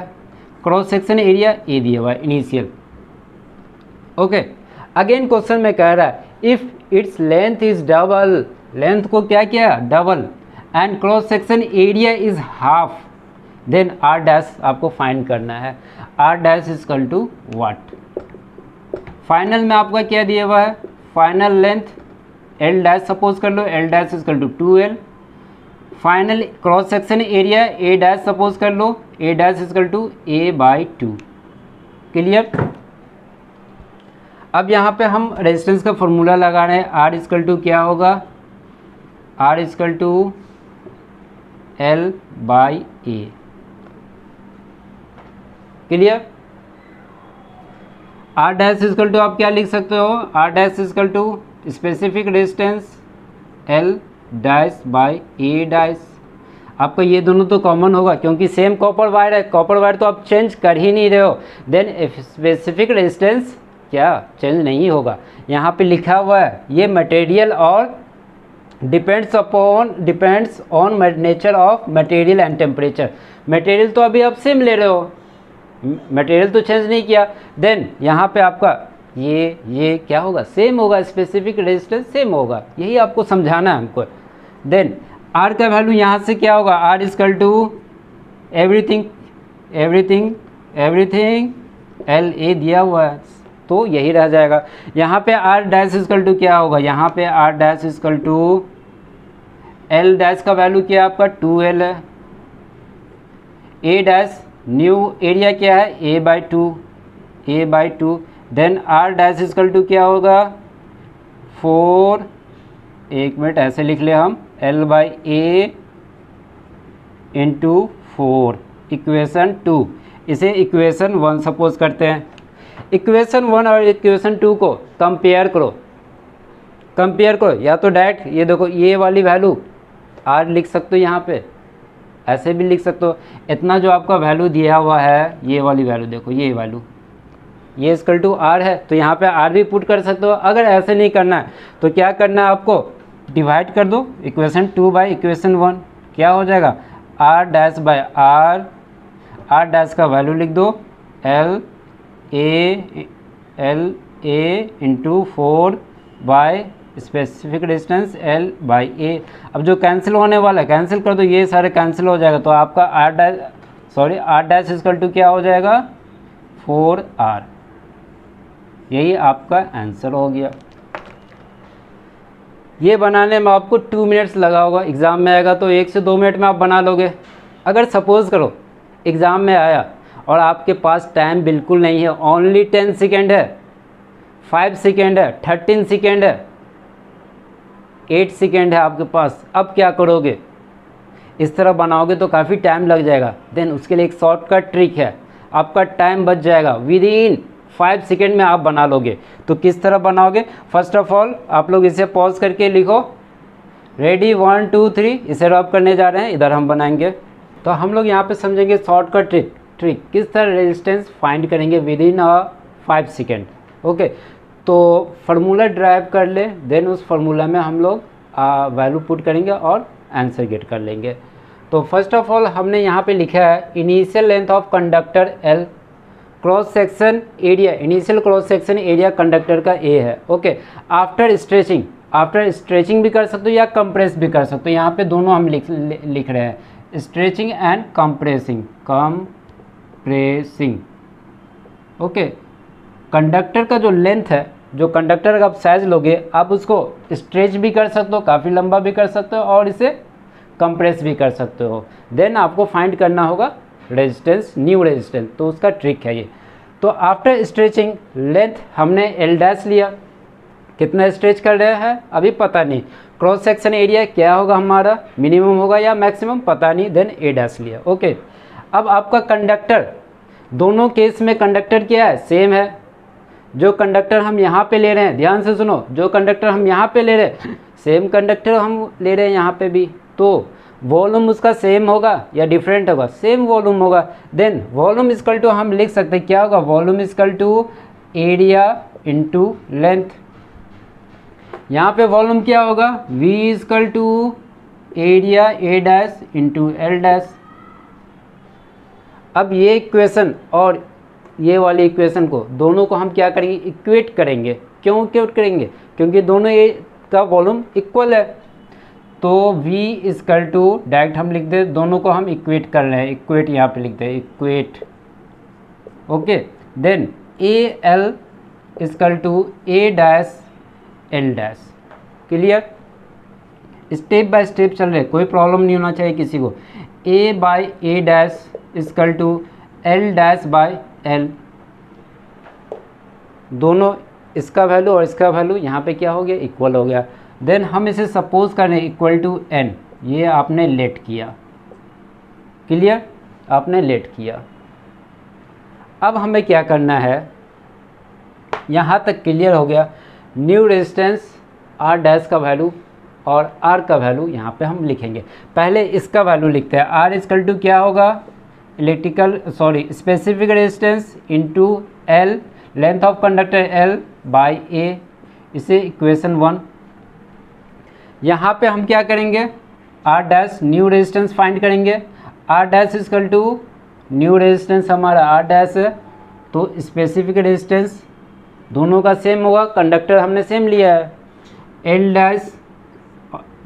क्रॉस सेक्शन एरिया A दिया हुआ है इनिशियल। ओके, अगेन क्वेश्चन में कह रहा है if its length is double, length को क्या किया double, and cross section area is half, then R' आपको फाइंड करना है। R' व्हाट, फाइनल में आपका क्या दिया हुआ है, फाइनल लेंथ L' सपोज कर लो, L' 2L, final cross section area A' suppose कर लो, A' A/2। क्लियर। अब यहाँ पे हम रेजिस्टेंस का फॉर्मूला लगा रहे हैं। R क्या होगा, R L/A। क्लियर। R' आप क्या लिख सकते हो, R' स्पेसिफिक रेजिस्टेंस L'/A'। आपका ये दोनों तो कॉमन होगा क्योंकि सेम कॉपर वायर है, कॉपर वायर तो आप चेंज कर ही नहीं रहे हो, देन स्पेसिफिक रेजिस्टेंस क्या चेंज नहीं होगा। यहाँ पे लिखा हुआ है ये मटेरियल और depends on nature of material and temperature. Material तो अभी आप सेम ले रहे हो, मटेरियल तो चेंज नहीं किया, देन यहाँ पे आपका ये क्या होगा, सेम होगा, स्पेसिफिक रेजिस्टेंस सेम होगा, यही आपको समझाना है हमको। देन R का वैल्यू यहाँ से क्या होगा, R एवरीथिंग LA दिया हुआ है तो यही रह जाएगा। यहाँ पे R' क्या होगा, यहाँ पे R' L' का वैल्यू क्या है आपका 2L है, A' न्यू एरिया क्या है A/2, देन R' क्या होगा 4, एक मिनट ऐसे लिख ले हम, L/A × 4, इक्वेशन 2। इसे इक्वेशन 1 सपोज करते हैं। इक्वेशन 1 और इक्वेशन 2 को कंपेयर करो, या तो डायरेक्ट ये देखो ये वाली वैल्यू R लिख सकते हो, यहाँ पे ऐसे भी लिख सकते हो। इतना जो आपका वैल्यू दिया हुआ है, ये वाली वैल्यू देखो, ये वैल्यू ये R है तो यहाँ पे R भी पुट कर सकते हो। अगर ऐसे नहीं करना है तो क्या करना है आपको, डिवाइड कर दो इक्वेशन 2 बाई इक्वेशन 1, क्या हो जाएगा R dash by R dash का वैल्यू लिख दो L A into 4 by specific distance L by A. अब जो कैंसिल होने वाला है कैंसिल कर दो, ये सारे कैंसिल हो जाएगा, तो आपका आर डैश इक्वल टू क्या हो जाएगा 4r। यही आपका आंसर हो गया। ये बनाने में आपको 2 मिनट्स लगा होगा, एग्ज़ाम में आएगा तो 1 से 2 मिनट में आप बना लोगे। अगर सपोज़ करो एग्ज़ाम में आया और आपके पास टाइम बिल्कुल नहीं है, ओनली 10 सेकेंड है, 5 सेकेंड है, 13 सेकेंड है, 8 सेकेंड है आपके पास, अब क्या करोगे? इस तरह बनाओगे तो काफ़ी टाइम लग जाएगा। देन उसके लिए एक शॉर्टकट ट्रिक है, आपका टाइम बच जाएगा, विद इन 5 सेकेंड में आप बना लोगे। तो किस तरह बनाओगे? फर्स्ट ऑफ ऑल आप लोग इसे पॉज करके लिखो, रेडी 1 2 3, इसे रब करने जा रहे हैं, इधर हम बनाएंगे। तो हम लोग यहाँ पे समझेंगे शॉर्टकट ट्रिक किस तरह रेजिस्टेंस फाइंड करेंगे विद इन 5 सेकेंड। ओके, तो फार्मूला ड्राइव कर ले, देन उस फार्मूला में हम लोग वैल्यू पुट करेंगे और आंसर गेट कर लेंगे। तो फर्स्ट ऑफ ऑल हमने यहाँ पे लिखा है initial length of conductor L, cross section area, initial cross section area conductor का A है। ओके, आफ्टर स्ट्रेचिंग भी कर सकते हो या कंप्रेस भी कर सकते हो, यहाँ पे दोनों हम लिख रहे हैं, stretching and compressing. Okay, conductor का जो लेंथ है, जो कंडक्टर का आप साइज लोगे, आप उसको स्ट्रेच भी कर सकते हो, काफ़ी लंबा भी कर सकते हो, और इसे कंप्रेस भी कर सकते हो। देन आपको फाइंड करना होगा रेजिस्टेंस, न्यू रेजिस्टेंस, तो उसका ट्रिक है ये। तो आफ्टर स्ट्रेचिंग लेंथ हमने एल डैश लिया, कितना स्ट्रेच कर रहे हैं अभी पता नहीं, क्रॉस सेक्शन एरिया क्या होगा हमारा, मिनिमम होगा या मैक्सिमम पता नहीं, देन ए डैश लिया। ओके, अब आपका कंडक्टर, दोनों केस में कंडक्टर क्या है, सेम है। जो कंडक्टर हम यहाँ पे ले रहे हैं, ध्यान से सुनो, जो कंडक्टर हम यहाँ पे ले रहे हैं सेम कंडक्टर हम ले रहे हैं यहाँ पे भी, तो वॉल्यूम उसका सेम होगा या डिफरेंट होगा, सेम वॉल्यूम होगा। देन वॉल्यूम इक्वल टू हम लिख सकते हैं क्या होगा, volume equal to area into length. यहाँ पे वॉल्यूम क्या होगा, V equal to area A dash into L dash. अब ये इक्वेशन और ये वाली इक्वेशन को, दोनों को हम क्या करेंगे, इक्वेट करेंगे। क्यों इक्वेट करेंगे? क्योंकि दोनों ए का वॉल्यूम इक्वल है। तो V इक्वल टू डायरेक्ट हम लिख दे, दोनों को हम इक्वेट कर रहे हैं, इक्वेट यहाँ पे लिखते हैं, equate. Okay, then A L equal to A dash L dash. Clear? Step by step चल रहे, कोई प्रॉब्लम नहीं होना चाहिए किसी को। A by A dash equal to L dash by L, दोनों इसका वैल्यू और इसका वैल्यू यहाँ पे क्या हो गया, इक्वल हो गया। देन हम इसे सपोज कर रहे हैं इक्वल टू एन, ये आपने लेट किया। क्लियर? आपने लेट किया। अब हमें क्या करना है, यहाँ तक क्लियर हो गया। न्यू रेजिस्टेंस आर डैश का वैल्यू और आर का वैल्यू यहाँ पे हम लिखेंगे। पहले इसका वैल्यू लिखते हैं, आर इक्वल टू क्या होगा, specific resistance into L, length of conductor L by A, इसे इक्वेशन 1। यहाँ पे हम क्या करेंगे, R dash new resistance find करेंगे। R dash equal to new resistance हमारा आर डैश है, तो स्पेसिफिक रेजिस्टेंस दोनों का सेम होगा, कंडक्टर हमने सेम लिया है, L dash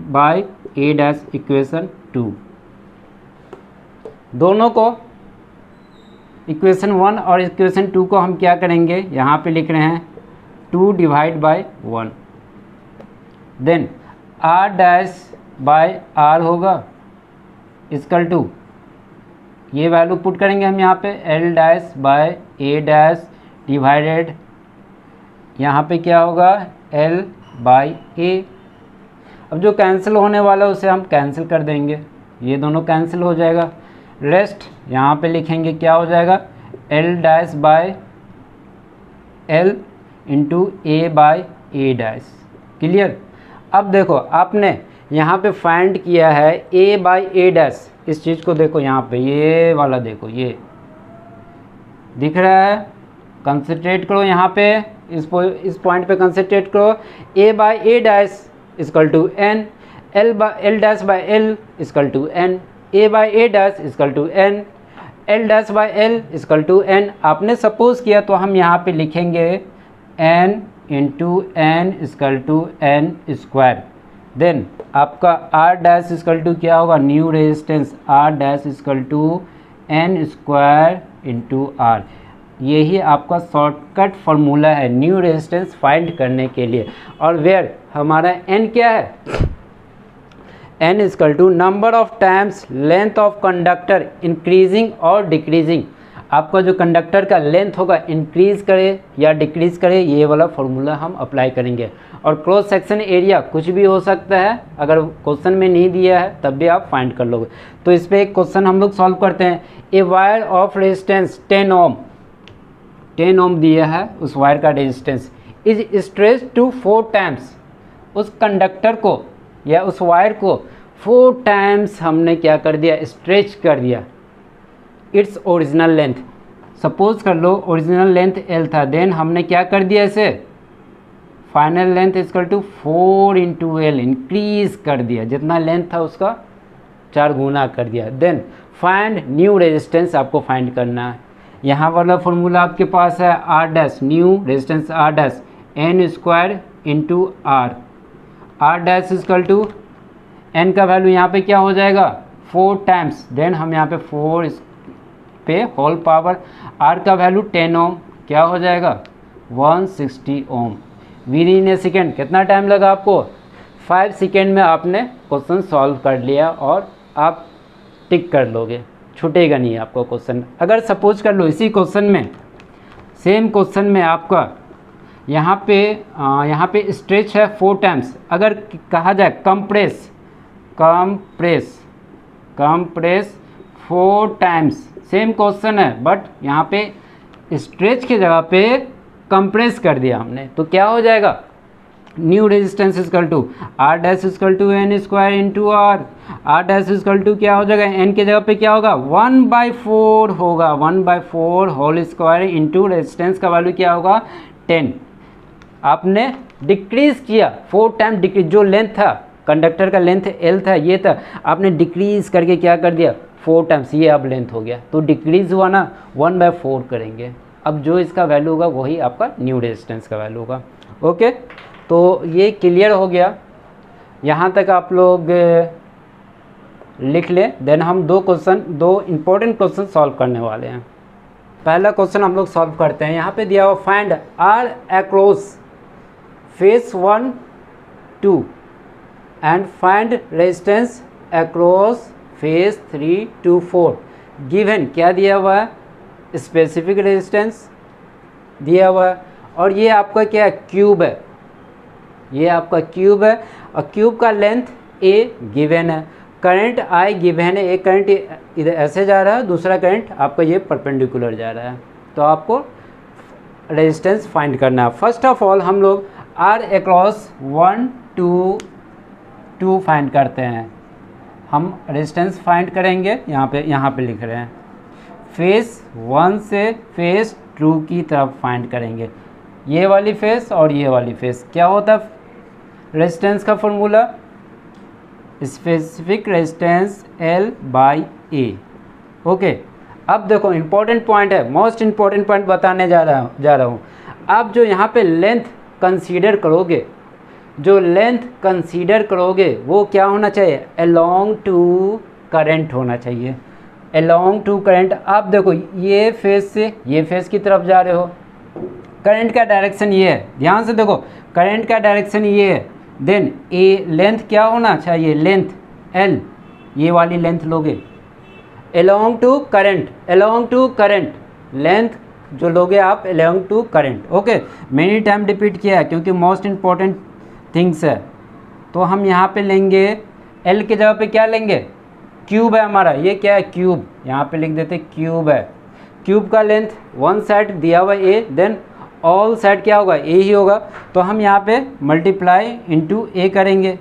by A dash equation 2। दोनों को इक्वेशन 1 और इक्वेशन 2 को हम क्या करेंगे, यहाँ पे लिख रहे हैं 2 divide by 1। Then R dash by R होगा इक्वल टू, ये वैल्यू पुट करेंगे हम यहाँ पे, L dash by A dash divided, यहाँ पे क्या होगा, एल बाई ए। अब जो कैंसिल होने वाला है उसे हम कैंसिल कर देंगे, ये दोनों कैंसिल हो जाएगा। रेस्ट यहाँ पे लिखेंगे क्या हो जाएगा, L dash by L into A by A dash. Clear? अब देखो आपने यहाँ पे फाइंड किया है ए बाई ए डैश, इस चीज़ को देखो यहाँ पे, ये वाला देखो, ये दिख रहा है, कंसंट्रेट करो यहाँ पे, इस पॉइंट पे कंसंट्रेट करो। A by A dash equal to N, L dash by L equal to N, A by A dash equal to N, L dash by L equal to N. आपने suppose किया तो हम यहाँ पे लिखेंगे N into N equal to N square. Then आपका R dash equal to क्या होगा, new resistance R dash equal to N square into R. यही आपका शॉर्टकट फार्मूला है न्यू रेजिस्टेंस फाइंड करने के लिए। और वेयर हमारा एन क्या है, N equal to number of times length of conductor increasing और डिक्रीजिंग। आपका जो कंडक्टर का लेंथ होगा इंक्रीज करे या डिक्रीज करे, ये वाला फॉर्मूला हम अप्लाई करेंगे। और क्रॉस सेक्शन एरिया कुछ भी हो सकता है, अगर क्वेश्चन में नहीं दिया है तब भी आप फाइंड कर लोगे। तो इस पर एक क्वेश्चन हम लोग सॉल्व करते हैं। A wire of resistance 10 ohm, 10 ohm दिया है उस वायर का resistance, is stretch to 4 times. उस कंडक्टर को या उस वायर को 4 टाइम्स हमने क्या कर दिया, स्ट्रेच कर दिया इट्स ओरिजिनल लेंथ। सपोज कर लो ओरिजिनल लेंथ एल था, देन हमने क्या कर दिया इसे final length equal to 4 into L increase कर दिया, जितना लेंथ था उसका 4 गुना कर दिया। देन फाइंड न्यू रेजिस्टेंस आपको फाइंड करना है। यहाँ वाला फॉर्मूला आपके पास है R dash, new resistance R dash N square into R, R dash equal to N का वैल्यू यहाँ पे क्या हो जाएगा 4 टाइम्स, देन हम यहाँ पे 4 पे होल पावर, आर का वैल्यू 10 ओम क्या हो जाएगा 160 ओम। विद इन ए सेकेंड कितना टाइम लगा आपको, 5 सेकेंड में आपने क्वेश्चन सॉल्व कर लिया और आप टिक कर लोगे, छूटेगा नहीं आपको क्वेश्चन। अगर सपोज कर लो इसी क्वेश्चन में, सेम क्वेश्चन में आपका यहाँ पे स्ट्रेच है 4 टाइम्स, अगर कहा जाए कंप्रेस 4 टाइम्स, सेम क्वेश्चन है बट यहाँ पे स्ट्रेच की जगह पे कंप्रेस कर दिया हमने, तो क्या हो जाएगा new resistance equal to R dash equal to N square into R, R dash equal to क्या हो जाएगा एन की जगह पे क्या होगा 1/4 होगा, 1/4 होल स्क्वायर इंटू रेजिस्टेंस का वैल्यू क्या होगा 10। आपने डिक्रीज किया 4 टाइम, डिक्रीज जो लेंथ था कंडक्टर का लेंथ एल था ये था, आपने डिक्रीज करके क्या कर दिया 4 टाइम्स, ये अब लेंथ हो गया, तो डिक्रीज हुआ ना 1/4 करेंगे। अब जो इसका वैल्यू होगा वही आपका न्यू रेजिस्टेंस का वैल्यू होगा। ओके, तो ये क्लियर हो गया, यहाँ तक आप लोग लिख लें। देन हम दो इम्पोर्टेंट क्वेश्चन सॉल्व करने वाले हैं। पहला क्वेश्चन हम लोग सॉल्व करते हैं। यहाँ पे दिया हुआ find R across face 1 2 and find resistance across face 3 to 4। Given क्या दिया हुआ है, स्पेसिफिक रेजिस्टेंस दिया हुआ है, और ये आपका क्या है क्यूब है, ये आपका क्यूब है, और क्यूब का लेंथ ए गिवन है, करंट आई गिवन है, एक करंट इधर ऐसे जा रहा है, दूसरा करंट आपका ये परपेंडिकुलर जा रहा है, तो आपको रेजिस्टेंस फाइंड करना है। फर्स्ट ऑफ ऑल हम लोग आर अक्रॉस 1 2 2 फाइंड करते हैं। हम रेजिस्टेंस फाइंड करेंगे, यहाँ पे लिख रहे हैं फेस 1 से फेस 2 की तरफ फाइंड करेंगे, ये वाली फेस और ये वाली फेस। क्या होता है रेजिस्टेंस का formula, specific resistance L/A। Okay, अब देखो इम्पोर्टेंट पॉइंट है, मोस्ट इम्पोर्टेंट पॉइंट बताने जा रहा हूँ। आप जो यहाँ पे लेंथ कंसीडर करोगे, जो लेंथ कंसीडर करोगे वो क्या होना चाहिए, अलोंग टू करंट होना चाहिए, अलोंग टू करंट। आप देखो ये फेस से ये फेस की तरफ जा रहे हो, करंट का डायरेक्शन ये है, ध्यान से देखो करंट का डायरेक्शन ये है, देन ए लेंथ क्या होना चाहिए, लेंथ L, ये वाली लेंथ लोगे along to current, along to current length जो लोगे आप along to current. Okay, many time repeat किया है क्योंकि मोस्ट इम्पॉर्टेंट थिंग्स है। तो हम यहाँ पे लेंगे L की जगह पे क्या लेंगे, क्यूब है हमारा, ये क्या है क्यूब, यहाँ पे लिख देते क्यूब है। क्यूब का लेंथ वन साइड दिया हुआ A, देन ऑल साइड क्या होगा A ही होगा, तो हम यहाँ पे मल्टीप्लाई इंटू A करेंगे,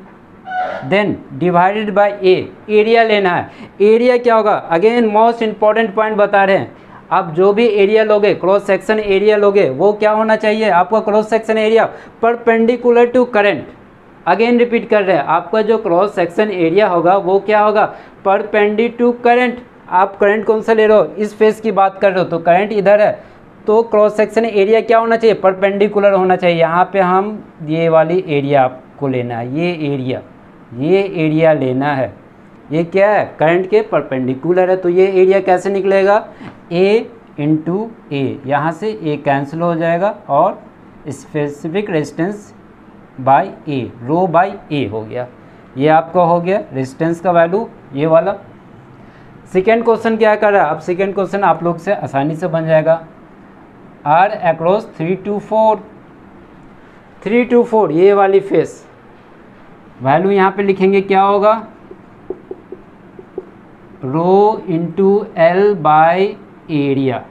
then divided by A, area लेना है। एरिया क्या होगा, अगेन मोस्ट इम्पॉर्टेंट पॉइंट बता रहे हैं, आप जो भी एरिया लोगे क्रॉस सेक्शन एरिया लोगे वो क्या होना चाहिए आपका cross section area perpendicular to current, again repeat कर रहे हैं, आपका जो क्रॉस सेक्शन एरिया होगा वो क्या होगा, परपेंडिकुलर टू करंट। आप करंट कौन सा ले रहे हो, इस फेस की बात कर रहे हो, तो करंट इधर है, तो क्रॉस सेक्शन एरिया क्या होना चाहिए, परपेंडिकुलर होना चाहिए। यहाँ पे हम ये वाली एरिया आपको लेना है, ये एरिया लेना है, ये क्या है, करंट के परपेंडिकुलर है। तो ये एरिया कैसे निकलेगा, A इंटू ए, यहाँ से A कैंसिल हो जाएगा और specific resistance by A, rho by A हो गया। ये आपका हो गया रेजिस्टेंस का वैल्यू, ये वाला। सेकेंड क्वेश्चन क्या कर रहा है, अब सेकेंड क्वेश्चन आप लोग से आसानी से बन जाएगा। R अक्रॉस 3 to 4, ये वाली फेस वैल्यू यहाँ पे लिखेंगे, क्या होगा, rho into L by area.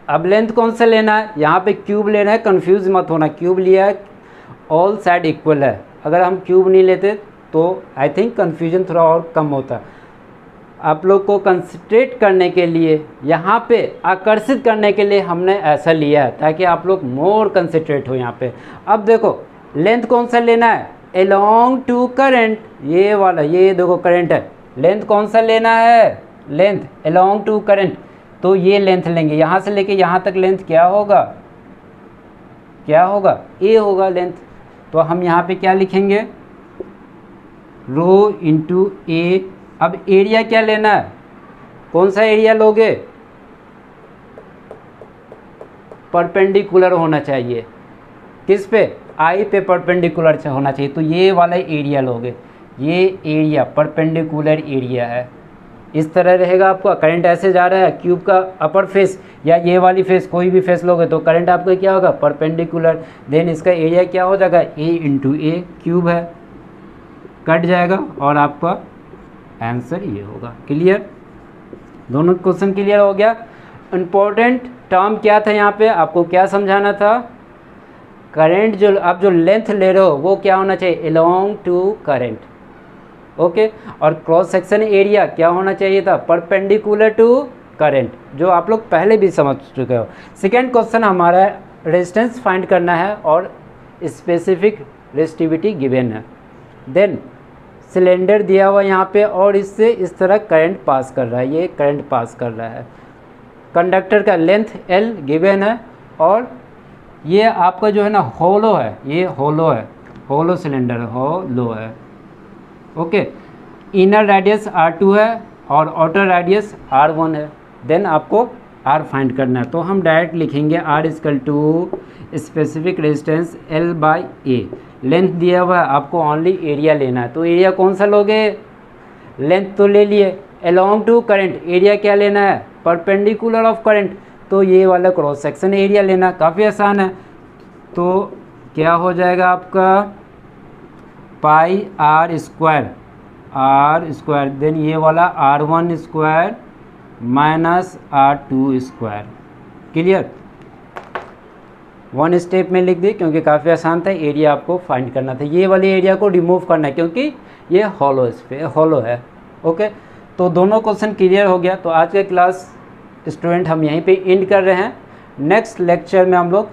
अब लेंथ कौन सा लेना है, यहाँ पे क्यूब लेना है, कंफ्यूज मत होना, क्यूब लिया है, ऑल साइड इक्वल है। अगर हम क्यूब नहीं लेते तो आई थिंक कन्फ्यूजन थोड़ा और कम होता। आप लोग को कंसंट्रेट करने के लिए, यहाँ पे आकर्षित करने के लिए हमने ऐसा लिया है, ताकि आप लोग मोर कंसंट्रेट हो यहाँ पे। अब देखो लेंथ कौन सा लेना है, अलोंग टू करंट, ये वाला, ये देखो करंट है, लेंथ कौन सा लेना है, लेंथ अलोंग टू करंट, तो ये लेंथ लेंगे, यहाँ से लेके यहाँ तक लेंथ क्या होगा, ए होगा लेंथ। तो हम यहाँ पे क्या लिखेंगे, रो इंटू ए। अब एरिया क्या लेना है, कौन सा एरिया लोगे, परपेंडिकुलर होना चाहिए, किस पे, आई पे परपेंडिकुलर होना चाहिए, तो ये वाला एरिया लोगे, ये एरिया परपेंडिकुलर एरिया है। इस तरह रहेगा आपका, करंट ऐसे जा रहा है, क्यूब का अपर फेस या ये वाली फेस, कोई भी फेस लोगे तो करंट आपका क्या होगा, परपेंडिकुलर, देन इसका एरिया क्या हो जाएगा, ए इंटू ए, क्यूब है, कट जाएगा और आपका आंसर ये होगा। क्लियर, दोनों क्वेश्चन क्लियर हो गया। इम्पोर्टेंट टर्म क्या था यहाँ पे, आपको क्या समझाना था, करंट जो आप जो लेंथ ले रहे हो वो क्या होना चाहिए, अलोंग टू करंट, ओके। और क्रॉस सेक्शन एरिया क्या होना चाहिए था, परपेंडिकुलर टू करंट, जो आप लोग पहले भी समझ चुके हो। सेकेंड क्वेश्चन हमारा रेजिस्टेंस फाइंड करना है और स्पेसिफिक रेजिस्टिविटी गिवन है। देन सिलेंडर दिया हुआ यहाँ पे और इससे इस तरह करंट पास कर रहा है, ये करंट पास कर रहा है। कंडक्टर का लेंथ L गिवन है और ये आपका जो है ना होलो है, ये होलो है, होलो सिलेंडर होलो है, ओके। इनर रेडियस R2 है और आउटर रेडियस R1 है। देन आपको R फाइंड करना है, तो हम डायरेक्ट लिखेंगे R equal to specific resistance L by A. Length दिया हुआ है, आपको ओनली एरिया लेना है, तो एरिया कौन सा लोगे, लेंथ तो ले लिए, अलोंग टू करंट एरिया क्या लेना है, परपेंडिकुलर ऑफ करंट, तो ये वाला क्रॉस सेक्शन एरिया लेना, काफ़ी आसान है। तो क्या हो जाएगा आपका पाई आर स्क्वायर, देन ये वाला R1 square minus R2 square. Clear, one step में लिख दी क्योंकि काफ़ी आसान था, एरिया आपको फाइंड करना था, ये वाले एरिया को रिमूव करना है क्योंकि ये हॉलो है, ओके। तो दोनों क्वेश्चन क्लियर हो गया। तो आज का क्लास स्टूडेंट हम यहीं पे एंड कर रहे हैं। नेक्स्ट लेक्चर में हम लोग